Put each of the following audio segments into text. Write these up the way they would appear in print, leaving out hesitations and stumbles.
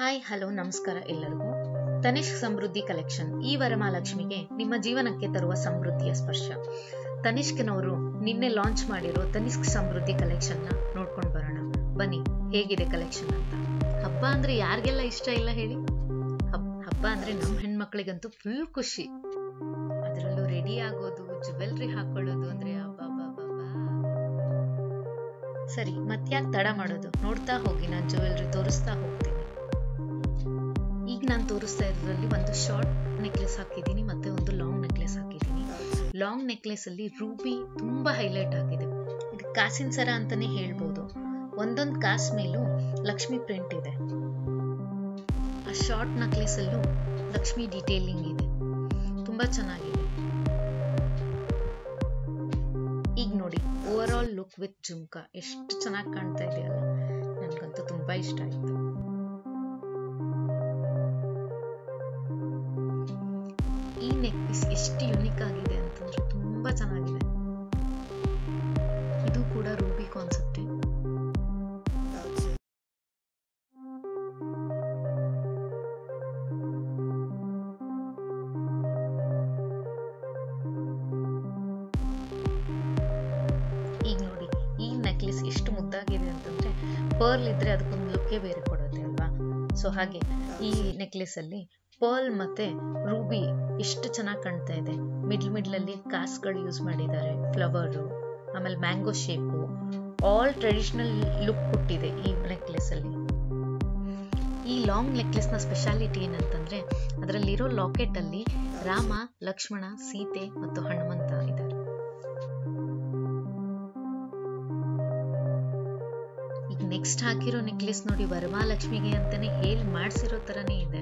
Hi hello ನಮಸ್ಕಾರ ಎಲ್ಲರಿಗೂ. ತನಿಷ್ಕ್ ಸಮೃದ್ಧಿ collection ಈ ವರಮಹಾಲಕ್ಷ್ಮಿಗೆ ನಿಮ್ಮ ಜೀವನಕ್ಕೆ ತರುವ ಸಮೃದ್ಧಿಯ ಸ್ಪರ್ಶ. ತನಿಷ್ಕ್ನವರು ನಿನ್ನೆ ಲಾಂಚ್ ಮಾಡಿರೋ ತನಿಷ್ಕ್ ಸಮೃದ್ಧಿ ಕಲೆಕ್ಷನ್ ನ ನೋಡ್ಕೊಂಡು ಬರೋಣ ಬನ್ನಿ, ಹೇಗಿದೆ ಕಲೆಕ್ಷನ್ ಅಂತ. ಹಬ್ಬ ಅಂದ್ರೆ ಯಾರಿಗೆಲ್ಲ ಇಷ್ಟ ಇಲ್ಲ ಹೇಳಿ? ಹಬ್ಬ ಅಂದ್ರೆ ನಮ್ಮ ಹೆಣ್ಮಕ್ಳಿಗಂತೂ ಫುಲ್ ಖುಷಿ. ಅದರಲ್ಲೂ ರೆಡಿ ಆಗೋದು, ಜ್ಯುವೆಲ್ರಿ ಹಾಕೊಳ್ಳೋದು ಅಂದ್ರೆ ಸರಿ, ಮತ್ಯಾಕೆ ತಡ ಮಾಡೋದು, ನೋಡ್ತಾ ಹೋಗಿ. ನಾನು ಜ್ಯುವೆಲ್ರಿ ತೋರಿಸ್ತಾ ಹೋಗ್ತೀನಿ. ಈಗ ನಾನು ತೋರಿಸ್ತಾ ಇರೋದ್ರಲ್ಲಿ ಒಂದು ಶಾರ್ಟ್ ನೆಕ್ಲೆಸ್ ಹಾಕಿದ್ದೀನಿ, ಮತ್ತೆ ಒಂದು ಲಾಂಗ್ ನೆಕ್ಲೆಸ್ ಹಾಕಿದ್ದೀನಿ. ಲಾಂಗ್ ನೆಕ್ಲೆಸ್ ಅಲ್ಲಿ ರೂಬಿ ತುಂಬಾ ಹೈಲೈಟ್ ಆಗಿದೆ. ಇದು ಕಾಸಿನ ಸರ ಅಂತಾನೆ ಹೇಳ್ಬೋದು. ಒಂದೊಂದು ಕಾಸ್ ಮೇಲೂ ಲಕ್ಷ್ಮಿ ಪ್ರಿಂಟ್ ಇದೆ. ಆ ಶಾರ್ಟ್ ನೆಕ್ಲೆಸ್ ಅಲ್ಲೂ ಲಕ್ಷ್ಮಿ ಡಿಟೇಲಿಂಗ್ ಇದೆ, ತುಂಬಾ ಚೆನ್ನಾಗಿದೆ. ಈಗ ನೋಡಿ, over all look with jhumka ಎಷ್ಟು ಚೆನ್ನಾಗಿ ಕಾಣ್ತಾ ಇದೆಯಲ್ಲ, ನನ್ಗಂತೂ ತುಂಬಾ ಇಷ್ಟ ಆಯ್ತು. ಈ ನೆಕ್ಲೆಸ್ ಎಷ್ಟು ಯುನಿಕ್ ಆಗಿದೆ ಅಂತಂದ್ರೆ ತುಂಬಾ ಚೆನ್ನಾಗಿದೆ. ಇದು ಕೂಡ ರೂಬಿ ಕಾನ್ಸೆಪ್ಟ್. ಈಗ ನೋಡಿ, ಈ ನೆಕ್ಲೆಸ್ ಎಷ್ಟು ಮುದ್ದಾಗಿದೆ ಅಂತಂದ್ರೆ ಪರ್ಲ್ ಇದ್ರೆ ಅದಕ್ಕೊಂದು ಲುಕ್ಕೇ ಬೇರೆ ಕೊಡುತ್ತೆ ಅಲ್ವಾ? ಸೊ ಹಾಗೆ ಈ ನೆಕ್ಲೆಸ್ ಅಲ್ಲಿ ಪರ್ಲ್ ಮತ್ತೆ ರೂಬಿ ಎಷ್ಟು ಚೆನ್ನಾಗಿ ಕಾಣ್ತಾ ಇದೆ. ಮಿಡ್ಲ್ ಅಲ್ಲಿ ಕಾಸ್ಗಳು ಯೂಸ್ ಮಾಡಿದ್ದಾರೆ, ಫ್ಲವರ್, ಆಮೇಲೆ mango shape, all traditional look ಕೊಟ್ಟಿದೆ ಈ ನೆಕ್ಲೆಸ್ ಅಲ್ಲಿ. ಈ ಲಾಂಗ್ ನೆಕ್ಲೆಸ್ ನ ಸ್ಪೆಷಾಲಿಟಿ ಏನಂತಂದ್ರೆ ಅದರಲ್ಲಿರೋ ಲಾಕೆಟ್ ಅಲ್ಲಿ ರಾಮ, ಲಕ್ಷ್ಮಣ, ಸೀತೆ ಮತ್ತು ಹನುಮಂತ ಇದ್ದಾರೆ. ಈಗ ನೆಕ್ಸ್ಟ್ ಹಾಕಿರೋ ನೆಕ್ಲೆಸ್ ನೋಡಿ, ವರಮಹಾಲಕ್ಷ್ಮಿಗೆ ಅಂತಾನೆ ಹೇಳಿ ಮಾಡ್ಸಿರೋ ತರನೇ ಇದೆ.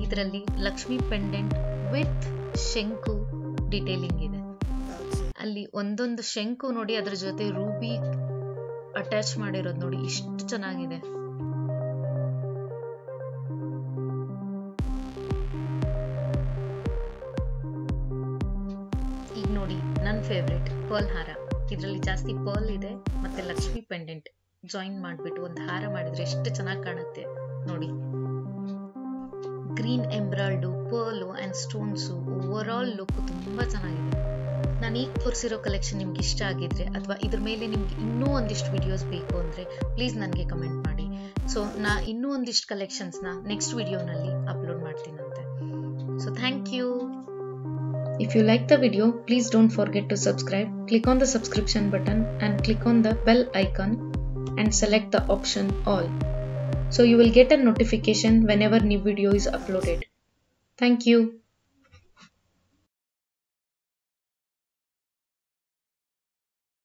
ಇದರಲ್ಲಿ ಲಕ್ಷ್ಮಿ ಪೆಂಡೆಂಟ್ ವಿತ್ ಶಂಕು ಡಿಟೇಲಿಂಗ್ ಇದೆ. ಅಲ್ಲಿ ಒಂದೊಂದು ಶಂಕು ನೋಡಿ, ಅದ್ರ ಜೊತೆ ರೂಬಿ ಅಟ್ಯಾಚ್ ಮಾಡಿರೋದು ನೋಡಿ, ಇಷ್ಟು ಚೆನ್ನಾಗಿದೆ. ಈಗ ನೋಡಿ, ನನ್ನ ಫೇವ್ರೆಟ್ ಪರ್ಲ್ ಹಾರ. ಇದರಲ್ಲಿ ಜಾಸ್ತಿ ಪರ್ಲ್ ಇದೆ, ಮತ್ತೆ ಲಕ್ಷ್ಮಿ ಪೆಂಡೆಂಟ್ ಜಾಯಿನ್ ಮಾಡ್ಬಿಟ್ಟು ಒಂದು ಹಾರ ಮಾಡಿದ್ರೆ ಎಷ್ಟು ಚೆನ್ನಾಗಿ ಕಾಣುತ್ತೆ ನೋಡಿ. Green embroidery, pearl and stones, overall look ತುಂಬಾ ಚೆನ್ನಾಗಿದೆ. ನಾನು ಈಗ ತೋರಿಸಿರೋ ಕಲೆಕ್ಷನ್ ನಿಮ್ಗೆ ಇಷ್ಟ ಆಗಿದ್ರೆ, ಅಥವಾ ಇದ್ರ ಮೇಲೆ ನಿಮ್ಗೆ ಇನ್ನೂ ಒಂದಿಷ್ಟು ವಿಡಿಯೋಸ್ ಬೇಕು ಅಂದ್ರೆ ಪ್ಲೀಸ್ ನನಗೆ ಕಮೆಂಟ್ ಮಾಡಿ. ಸೊ ನಾ ಇನ್ನೂ ಒಂದಿಷ್ಟು ಕಲೆಕ್ಷನ್ಸ್ ನ ನೆಕ್ಸ್ಟ್ ವಿಡಿಯೋನಲ್ಲಿ ಅಪ್ಲೋಡ್ ಮಾಡ್ತೀನಂತೆ. So thank you. If you like the video, please don't forget to subscribe. Click on the subscription button and click on the bell icon and select the option all. So you will get a notification whenever new video is uploaded. Thank you.